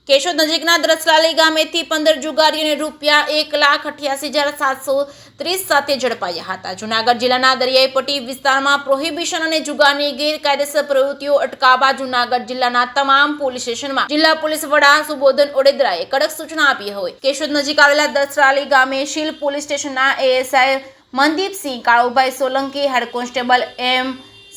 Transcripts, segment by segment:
કેશોદ નજીકના દ્રસલાલી ગામેથી 15 જુગારીઓને ₹1,88,730 સાથે ઝડપાયા હતા। જૂનાગઢ જિલ્લાના દરિયાઈ પટ્ટી વિસ્તારમાં પ્રોહિબિશન અને જુગારની ગેરકાયદેસર પ્રવૃત્તિઓ અટકાવવા જૂનાગઢ જિલ્લાના તમામ પોલીસ સ્ટેશનમાં જિલ્લા પોલીસ વડા સુબોધન ઓડેદરાએ કડક સૂચના આપી હોય। કેશોદ નજીક આવેલા દ્રસલાલી ગામે શીલ પોલીસ સ્ટેશનના ASI Mandeepsinh Kalubhai Solanki, head constable M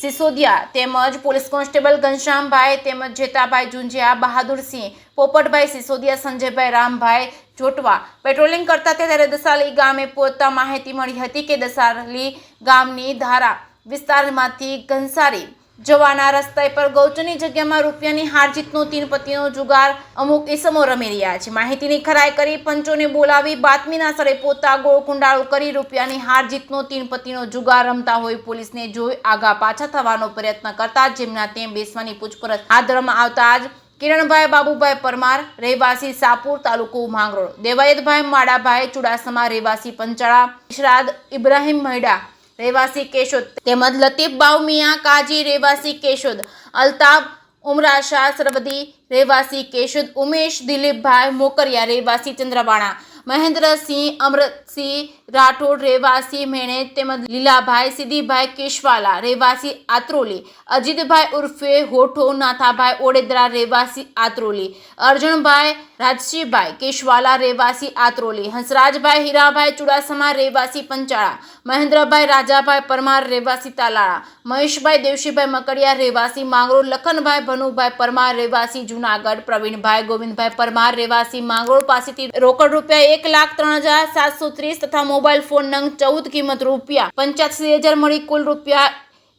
Sisodiya તેમજ પોલીસ કોન્સ્ટેબલ ઘનશ્યામભાઈ તેમજ જેતાભાઈ જુંજિયા, બહાદુરસિંહ, પોપટભાઈ સિસોદિયા, સંજયભાઈ રામભાઈ જોટવા પેટ્રોલિંગ કરતા ત્યારે દસાલી ગામે પહોંચતા માહિતી મળી હતી કે દસાલી ગામની ધારા વિસ્તારમાંથી ઘનસારી જવાના રસ્તા પર ગૌચરની જગ્યામાં રૂપિયાની હારજીતનો તીન પત્તીનો જુગાર અમુક ઈસમો રમી રહ્યા છે। માહિતીની ખરાઈ કરી પંચોને બોલાવી બાતમીના સ્થળે પોતા ગોળ કુંડાળો કરી રૂપિયાની હારજીતનો તીન પત્તીનો જુગાર રમતા હોય પોલીસને જોઈ આગા પાછા થવાનો પ્રયત્ન કરતા જેમના તેમ બેસવાની પૂછપરછ હાથ ધરવામાં આવતા જ કિરણભાઈ બાબુભાઈ પરમાર રહેવાસી સાપુર તાલુકો માંગરોળ, દેવાયતભાઈ માડાભાઈ ચુડાસમા રહેવાસી પંચાળા, ઇશરાદ ઇબ્રાહીમ મૈડા રહેવાસી કેશોદ તેમજ લતીફ બાવમિયા કાજી રહેવાસી કેશોદ, અલ્તાફ ઉમરા શાહ સરવદી રહેવાસી કેશોદ, ઉમેશ દિલીપભાઈ મોકરિયા રહેવાસી ચંદ્રબાણા, મહેન્દ્રસિંહ અમરતસિંહ રાઠોડ રહેવાસી મેણે તેમજ લીલાભાઈ સિદ્ધિભાઈ કેશવાલા રહેવાસી આત્રોલી, અજીતભાઈ ઉર્ફે હોઠો નાથાભાઈ ઓડેદરા રહેવાસી આત્રોલી, અર્જણભાઈ રાજસીભાઈ કેશવાલા રહેવાસી આત્રોલી, હંસરાજભાઈ હીરાભાઈ ચુડાસમા રહેવાસી પંચાળા, મહેન્દ્રભાઈ રાજાભાઈ પરમાર રહેવાસી તાલાળા, મહેશભાઈ દેવશીભાઈ મકડિયા રહેવાસી માંગરોળ, લખનભાઈ ભનુભાઈ પરમાર રહેવાસી જૂનાગઢ, પ્રવીણભાઈ ગોવિંદભાઈ પરમાર રહેવાસી માંગરોળ પાસેથી રોકડ રૂપિયા 1,03,730 તથા મોબાઈલ ફોન નંગ 14 કિંમત ₹85,000 મળી કુલ રૂપિયા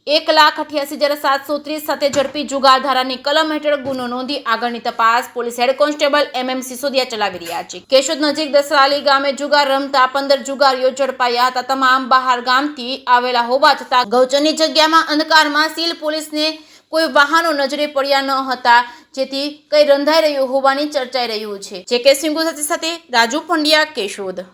1,88,730 સાથે ઝડપી જુગાર ધારાની કલમ હેઠળ ગુનો નોંધી આગળની તપાસ પોલીસ હેડ કોન્સ્ટેબલ એમ સિસોદિયા ચલાવી રહ્યા છે। કેશોદ નજીક દસરાલી ગામે જુગાર રમતા 15 જુગારીઓ ઝડપાયા હતા। તમામ બહાર ગામથી આવેલા હોવા છતાં ગૌચરની જગ્યામાં અંધકારમાં સીલ પોલીસને કોઈ વાહનો નજરે પડ્યા ન હતા, જેથી કઈ રંધાઈ રહ્યું હોવાની ચર્ચાઈ રહ્યું છે। જે કે સિંગુ સાથે રાજુ પંડ્યા, કેશોદ।